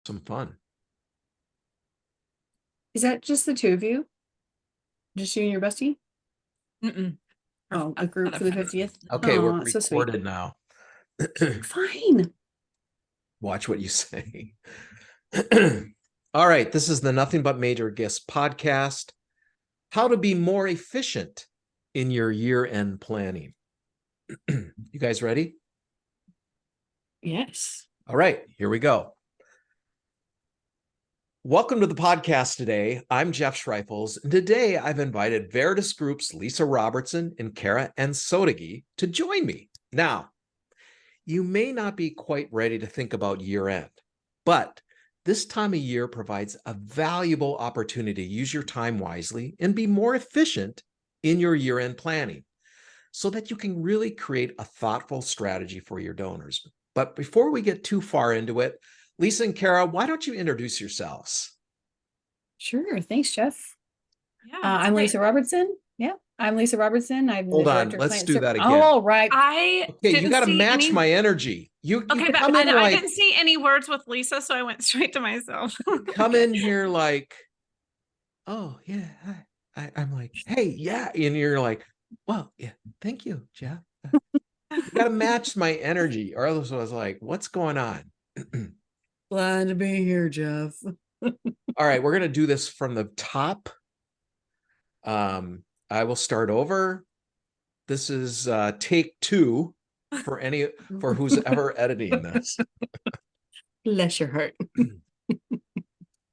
some fun. Is that just the two of you? Just you and your bestie? Mm-mm. Oh, a group for the 50th? Okay, Oh, we're that's so sweet. recorded now. Fine. Watch what you say. All right, this is the Nothing But Major Gifts podcast. How to be more efficient in your year-end planning. You guys ready? Yes. All right, here we go. Welcome to the podcast today. I'm Jeff Schreifels, and today I've invited Veritas Group's Lisa Robertson and Kara Ansodagi to join me. Now, you may not be quite ready to think about year-end, but this time of year provides a valuable opportunity to use your time wisely and be more efficient in your year-end planning so that you can really create a thoughtful strategy for your donors. But before we get too far into it, Lisa and Kara, why don't you introduce yourselves? Sure. Thanks, Jeff. Yeah, I'm Lisa Robertson. Yeah, I'm Lisa Robertson. I'm Hold the on, director of let's client do ser- that again. Oh, right. I Okay, you didn't got to see match any. my energy. You Okay, but come in I like, didn't see any words with Lisa, so I went straight to myself. come in here like, oh yeah, I'm like, hey, yeah, and you're like, well, yeah, thank you, Jeff. You got to match my energy, or else I was like, what's going on? Glad to be here, Jeff. All right, we're gonna do this from the top. I will start over. This is take 2 for who's ever editing this. Bless your heart.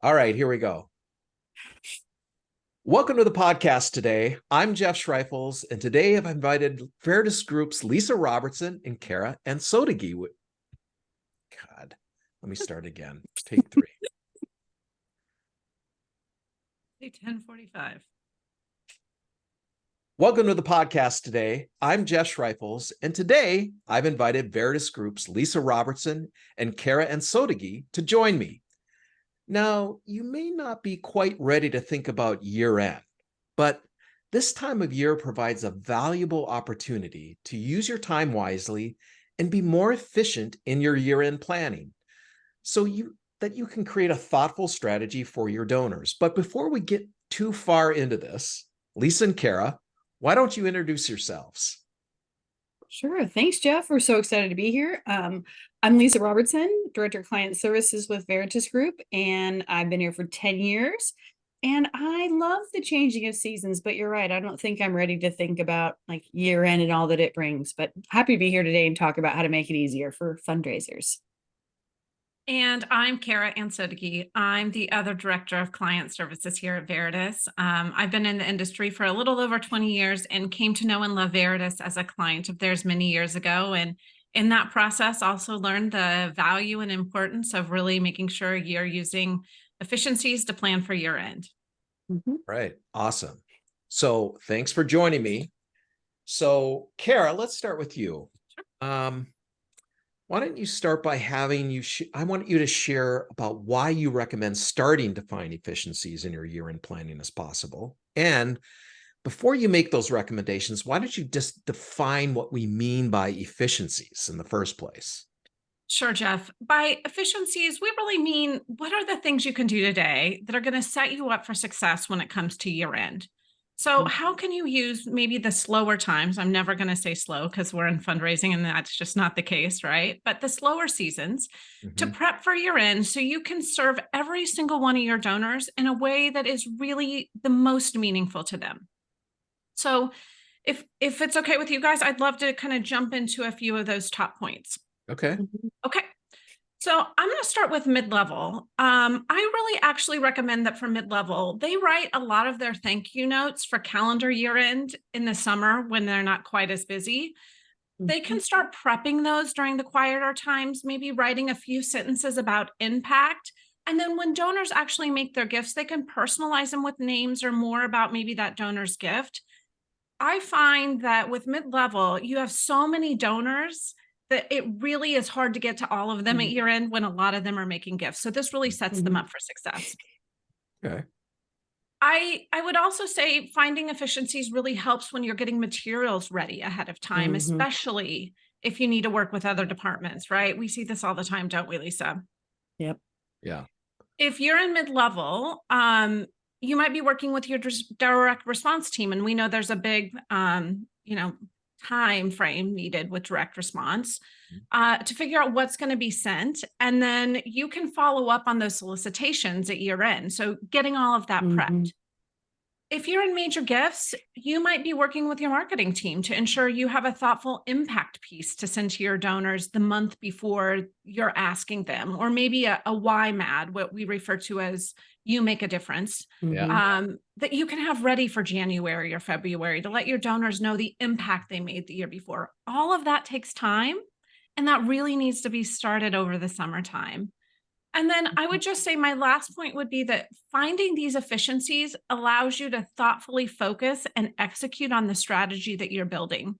All right, here we go. Welcome to the podcast today. I'm Jeff Schreifels, and today I've invited Veritas Group's Lisa Robertson and Kara Ansodagi. God, let me start again. Take 3. 10:45. Welcome to the podcast today. I'm Jeff Schreifels, and today I've invited Veritas Group's Lisa Robertson and Kara Ansodagi to join me. Now, you may not be quite ready to think about year-end, but this time of year provides a valuable opportunity to use your time wisely and be more efficient in your year-end planning so that you can create a thoughtful strategy for your donors. But before we get too far into this, Lisa and Kara, why don't you introduce yourselves? Sure. Thanks, Jeff. We're so excited to be here. I'm Lisa Robertson, Director of Client Services with Veritas Group, and I've been here for 10 years. And I love the changing of seasons, but you're right. I don't think I'm ready to think about like year end and all that it brings, but happy to be here today and talk about how to make it easier for fundraisers. And I'm Kara Ansodagi. I'm the other director of client services here at Veritas. I've been in the industry for a little over 20 years and came to know and love Veritas as a client of theirs many years ago. And in that process, also learned the value and importance of really making sure you're using efficiencies to plan for year end. Right. Awesome. So thanks for joining me. So Kara, let's start with you. Why don't you start by having I want you to share about why you recommend starting to find efficiencies in your year-end planning as possible. And before you make those recommendations, why don't you just define what we mean by efficiencies in the first place? Sure, Jeff. By efficiencies, we really mean what are the things you can do today that are going to set you up for success when it comes to year end? So, how can you use maybe the slower times? I'm never going to say slow because we're in fundraising and that's just not the case, right? But the slower seasons to prep for year end so you can serve every single one of your donors in a way that is really the most meaningful to them. So, if it's okay with you guys, I'd love to kind of jump into a few of those top points. Okay. Okay. So I'm going to start with mid-level. I really actually recommend that for mid-level, they write a lot of their thank you notes for calendar year end in the summer when they're not quite as busy. They can start prepping those during the quieter times, maybe writing a few sentences about impact. And then when donors actually make their gifts, they can personalize them with names or more about maybe that donor's gift. I find that with mid-level, you have so many donors that it really is hard to get to all of them at year end when a lot of them are making gifts. So this really sets them up for success. Okay. I would also say finding efficiencies really helps when you're getting materials ready ahead of time, especially if you need to work with other departments, right? We see this all the time, don't we, Lisa? Yep. Yeah. If you're in mid-level, you might be working with your direct response team. And we know there's a big, time frame needed with direct response to figure out what's going to be sent. And then you can follow up on those solicitations at year end. So getting all of that prepped. If you're in major gifts, you might be working with your marketing team to ensure you have a thoughtful impact piece to send to your donors the month before you're asking them, or maybe a YMAD, what we refer to as you make a difference, that you can have ready for January or February to let your donors know the impact they made the year before. All of that takes time, and that really needs to be started over the summertime. And then I would just say my last point would be that finding these efficiencies allows you to thoughtfully focus and execute on the strategy that you're building.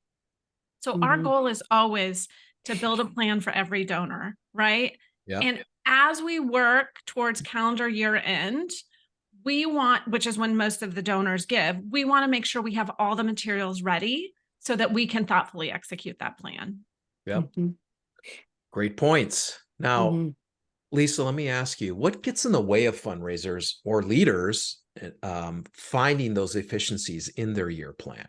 So our goal is always to build a plan for every donor, right? Yeah. And as we work towards calendar year end, we want, which is when most of the donors give, we want to make sure we have all the materials ready so that we can thoughtfully execute that plan. Yep. Great points. Now, Lisa, let me ask you, what gets in the way of fundraisers or leaders finding those efficiencies in their year plan?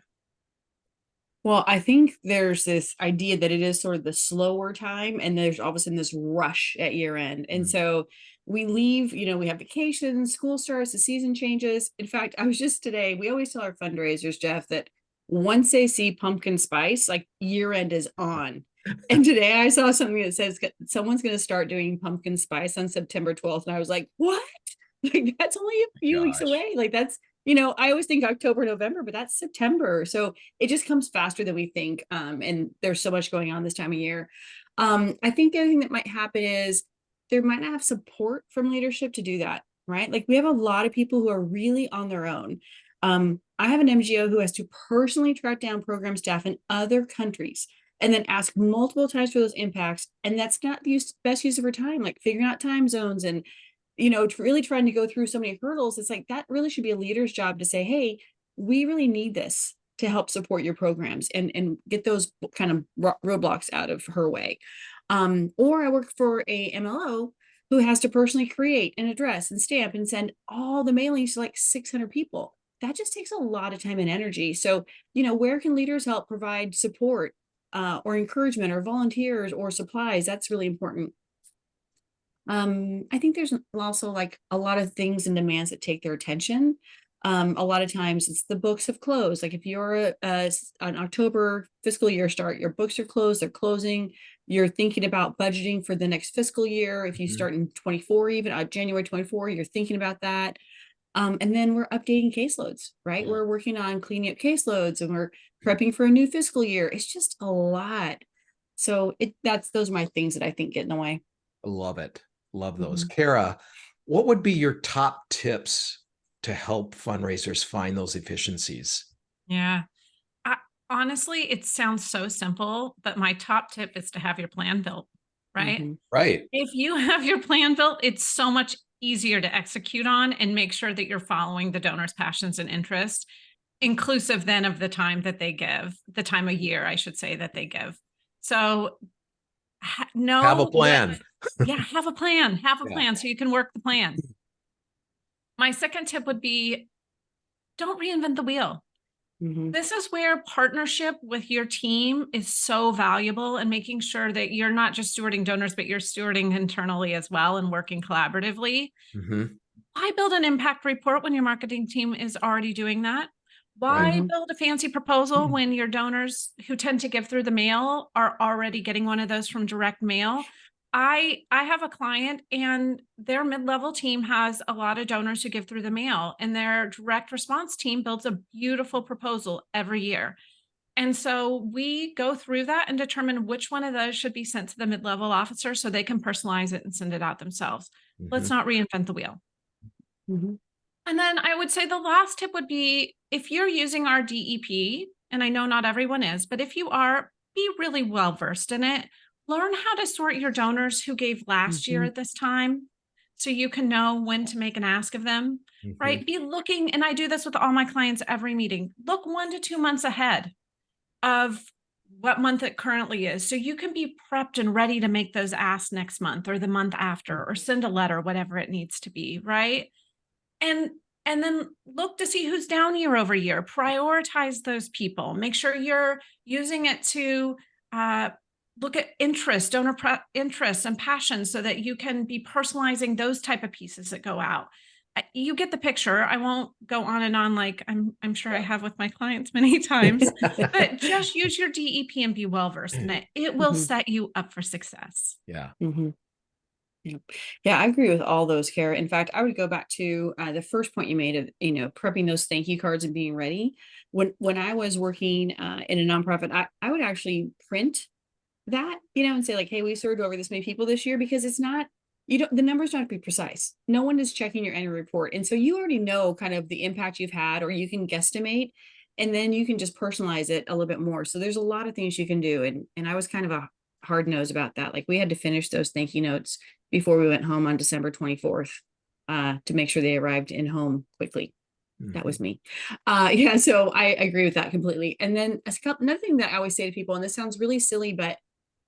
Well, I think there's this idea that it is sort of the slower time, and there's all of a sudden this rush at year end. And so we leave, we have vacations, school starts, the season changes. In fact, I was just today, we always tell our fundraisers, Jeff, that once they see pumpkin spice, like year end is on. And today I saw something that says someone's going to start doing pumpkin spice on September 12th. And I was like, what? Like, that's only a few weeks away. Like, that's, I always think October, November, but that's September. So it just comes faster than we think. And there's so much going on this time of year. I think the other thing that might happen is there might not have support from leadership to do that, right? Like, we have a lot of people who are really on their own. I have an MGO who has to personally track down program staff in other countries and then ask multiple times for those impacts. And that's not the best use of her time, like figuring out time zones and, really trying to go through so many hurdles. It's like, that really should be a leader's job to say, hey, we really need this to help support your programs and get those kind of roadblocks out of her way. Or I work for a MLO who has to personally create and address and stamp and send all the mailings to like 600 people. That just takes a lot of time and energy. So, where can leaders help provide support or encouragement or volunteers or supplies? That's really important. I think there's also like a lot of things and demands that take their attention. A lot of times it's the books have closed. Like, if you're an October fiscal year start, your books are closed, they're closing. You're thinking about budgeting for the next fiscal year. If you start in 24, even January 24, you're thinking about that. And then we're updating caseloads, right? We're working on cleaning up caseloads and we're prepping for a new fiscal year. It's just a lot. So those are my things that I think get in the way. I love it. Love those. Kara, what would be your top tips to help fundraisers find those efficiencies? Yeah. Honestly, it sounds so simple, but my top tip is to have your plan built, right? Right. If you have your plan built, it's so much easier to execute on and make sure that you're following the donor's passions and interests, inclusive then of the time that they give, the time of year, I should say, that they give. So have a plan. Have a plan. Have a plan so you can work the plan. My second tip would be, don't reinvent the wheel. This is where partnership with your team is so valuable, and making sure that you're not just stewarding donors, but you're stewarding internally as well and working collaboratively. Why build an impact report when your marketing team is already doing that? Why build a fancy proposal when your donors who tend to give through the mail are already getting one of those from direct mail? I have a client and their mid-level team has a lot of donors who give through the mail, and their direct response team builds a beautiful proposal every year. And so we go through that and determine which one of those should be sent to the mid-level officer so they can personalize it and send it out themselves. Let's not reinvent the wheel. And then I would say the last tip would be, if you're using our DEP, and I know not everyone is, but if you are, be really well versed in it. Learn how to sort your donors who gave last year at this time, so you can know when to make an ask of them, right? Be looking, and I do this with all my clients every meeting, look 1 to 2 months ahead of what month it currently is. So you can be prepped and ready to make those asks next month or the month after, or send a letter, whatever it needs to be, right? And and then look to see who's down year over year. Prioritize those people. Make sure you're using it to look at interest, donor interests and passions, so that you can be personalizing those type of pieces that go out. You get the picture. I won't go on and on like I'm sure I have with my clients many times, but just use your DEP and be well versed in it. It will set you up for success. Yeah. Yeah, I agree with all those, Kara. In fact, I would go back to the first point you made of, prepping those thank you cards and being ready. When I was working in a nonprofit, I would actually print that, and say like, hey, we served over this many people this year, because it's not, the numbers don't have to be precise. No one is checking your annual report. And so you already know kind of the impact you've had, or you can guesstimate, and then you can just personalize it a little bit more. So there's a lot of things you can do. And I was kind of a hard nose about that. Like, we had to finish those thank you notes before we went home on December 24th to make sure they arrived in home quickly. That was me. Yeah, so I agree with that completely. And then another thing that I always say to people, and this sounds really silly, but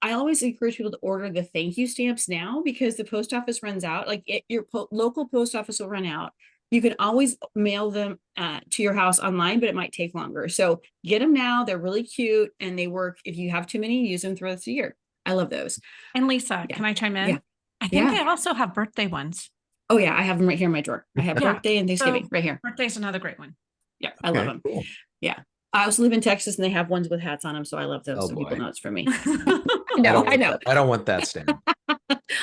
I always encourage people to order the thank you stamps now, because the post office runs out. Like, your local post office will run out. You can always mail them to your house online, but it might take longer. So get them now. They're really cute and they work. If you have too many, use them throughout the year. I love those. And Lisa, can I chime in? Yeah. I think they also have birthday ones. Oh yeah, I have them right here in my drawer. I have birthday and Thanksgiving right here. Birthday's another great one. Yeah, I love them. Cool. Yeah. I also live in Texas and they have ones with hats on them, so I love those. So people know it's for me. I know. I don't want that stamp.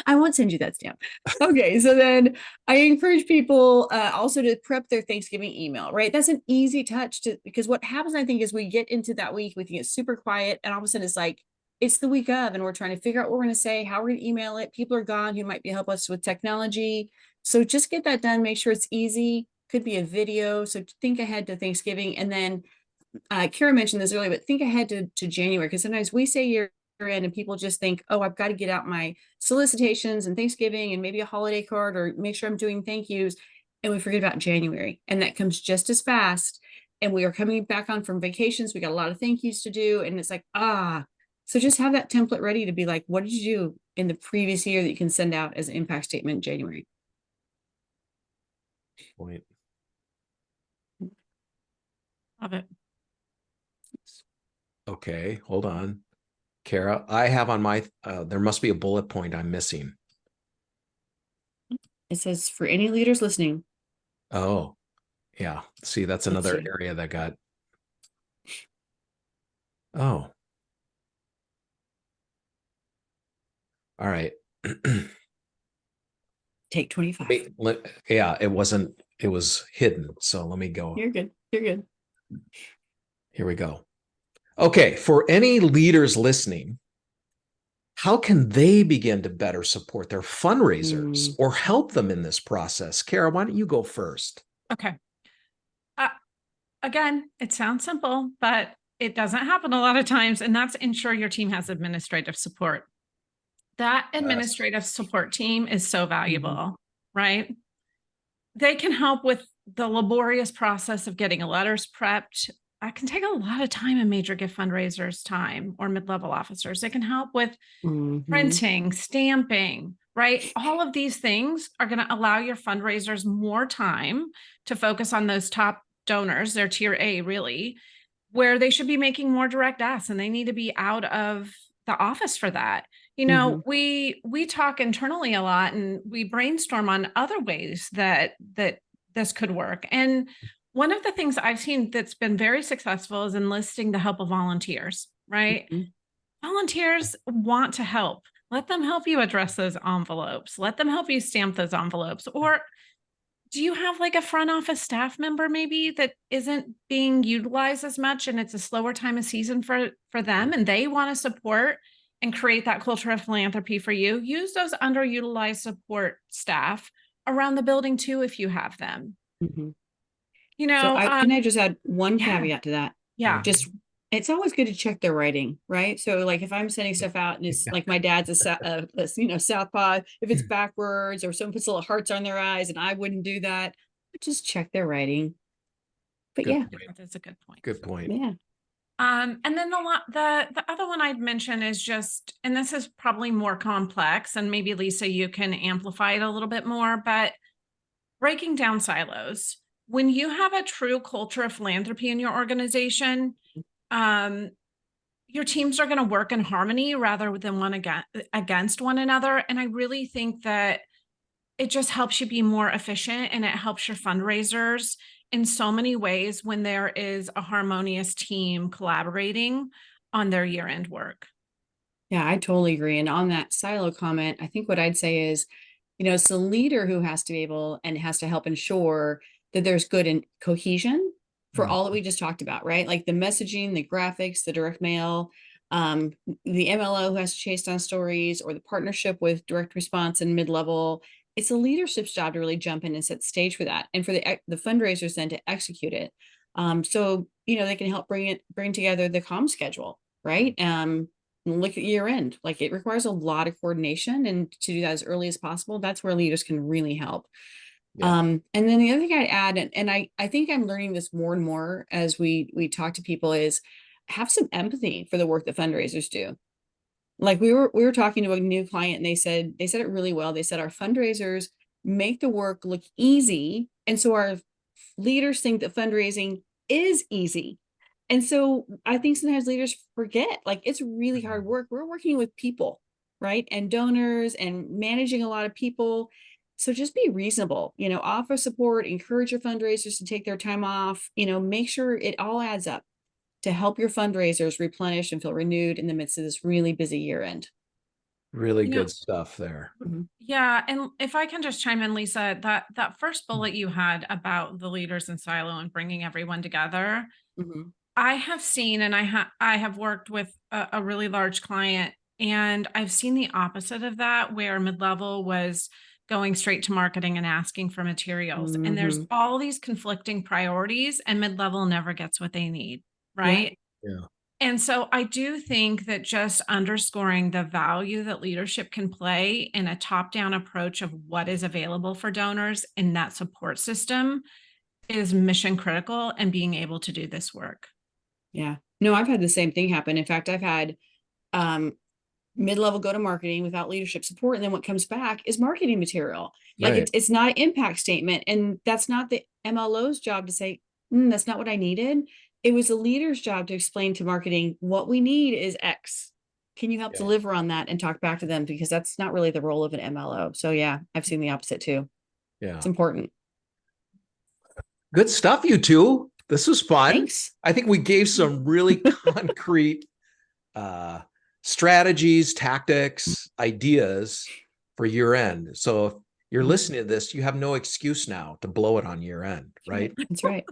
I won't send you that stamp. Okay, so then I encourage people also to prep their Thanksgiving email, right? That's an easy touch because what happens, I think, is we get into that week, we can get super quiet, and all of a sudden it's like, it's the week of, and we're trying to figure out what we're going to say, how we're going to email it. People are gone who might be help us with technology. So just get that done. Make sure it's easy. Could be a video. So think ahead to Thanksgiving. And then Kara mentioned this earlier, but think ahead to January, because sometimes we say year end and people just think, oh, I've got to get out my solicitations and Thanksgiving and maybe a holiday card, or make sure I'm doing thank yous. And we forget about January, and that comes just as fast. And we are coming back on from vacations. We got a lot of thank yous to do. And it's like, so just have that template ready to be like, what did you do in the previous year that you can send out as an impact statement in January? Point. Love it. Okay, hold on. Kara, I have on my, there must be a bullet point I'm missing. It says, for any leaders listening. Oh, yeah. See, that's another area that got, oh. All right. Take 25. Yeah, it was hidden. So let me go. You're good. You're good. Here we go. Okay. For any leaders listening, how can they begin to better support their fundraisers or help them in this process? Kara, why don't you go first? Okay. Again, it sounds simple, but it doesn't happen a lot of times. And that's ensure your team has administrative support. That administrative support team is so valuable, right? They can help with the laborious process of getting a letters prepped. That can take a lot of time in major gift fundraisers' time, or mid-level officers. They can help with printing, stamping, right? All of these things are going to allow your fundraisers more time to focus on those top donors, their tier A really, where they should be making more direct asks, and they need to be out of the office for that. We talk internally a lot, and we brainstorm on other ways that this could work. And one of the things I've seen that's been very successful is enlisting the help of volunteers, right? Volunteers want to help. Let them help you address those envelopes. Let them help you stamp those envelopes. Or do you have like a front office staff member maybe that isn't being utilized as much, and it's a slower time of season for them, and they want to support and create that culture of philanthropy for you? Use those underutilized support staff around the building too, if you have them. So can I just add one caveat to that? Yeah. Just, it's always good to check their writing, right? So like if I'm sending stuff out and it's like my dad's a southpaw, if it's backwards, or someone puts little hearts on their eyes, and I wouldn't do that, just check their writing. But Good yeah, point. That's a good point. Good point. Yeah. And then the other one I'd mention is just, and this is probably more complex, and maybe Lisa, you can amplify it a little bit more, but breaking down silos. When you have a true culture of philanthropy in your organization, your teams are going to work in harmony rather than one against one another. And I really think that it just helps you be more efficient, and it helps your fundraisers in so many ways when there is a harmonious team collaborating on their year-end work. Yeah, I totally agree. And on that silo comment, I think what I'd say is, it's the leader who has to be able and has to help ensure that there's good and cohesion for all that we just talked about, right? Like the messaging, the graphics, the direct mail, the MLO who has to chase down stories, or the partnership with direct response and mid-level. It's the leadership's job to really jump in and set the stage for that, and for the fundraisers then to execute it. So they can help bring together the comm schedule, right? Look at year end. Like, it requires a lot of coordination, and to do that as early as possible, that's where leaders can really help. Yeah. And then the other thing I'd add, and I think I'm learning this more and more as we talk to people, is have some empathy for the work that fundraisers do. Like, we were talking to a new client, and they said it really well. They said our fundraisers make the work look easy, and so our leaders think that fundraising is easy. And so I think sometimes leaders forget, like, it's really hard work. We're working with people, right? And donors, and managing a lot of people. So just be reasonable, offer support, encourage your fundraisers to take their time off, make sure it all adds up to help your fundraisers replenish and feel renewed in the midst of this really busy year end. Really good stuff there. Yeah. And if I can just chime in, Lisa, that first bullet you had about the leaders in silo and bringing everyone together, I have seen, and I have worked with a really large client, and I've seen the opposite of that, where mid-level was going straight to marketing and asking for materials. And there's all these conflicting priorities, and mid-level never gets what they need, right? Yeah. And so I do think that just underscoring the value that leadership can play in a top-down approach of what is available for donors in that support system is mission critical, and being able to do this work. Yeah. No, I've had the same thing happen. In fact, I've had mid-level go to marketing without leadership support, and then what comes back is marketing material. Like, it's not an impact statement, and that's not the MLO's job to say, that's not what I needed. It was the leader's job to explain to marketing, what we need is X. Can you help deliver on that, and talk back to them, because that's not really the role of an MLO. So yeah, I've seen the opposite too. Yeah. It's important. Good stuff, you two. This was fun. Thanks. I think we gave some really concrete strategies, tactics, ideas for year end. So if you're listening to this, you have no excuse now to blow it on year end, right? That's right.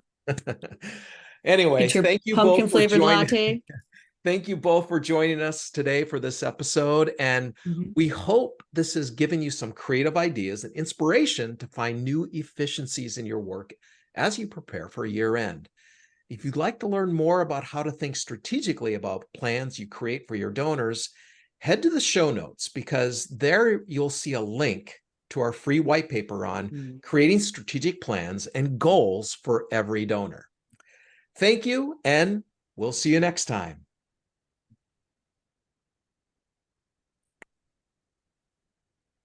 Anyway, thank you both for pumpkin-flavored joining. latte. Thank you both for joining us today for this episode. And we hope this has given you some creative ideas and inspiration to find new efficiencies in your work as you prepare for year end. If you'd like to learn more about how to think strategically about plans you create for your donors, head to the show notes, because there you'll see a link to our free white paper on creating strategic plans and goals for every donor. Thank you, and we'll see you next time.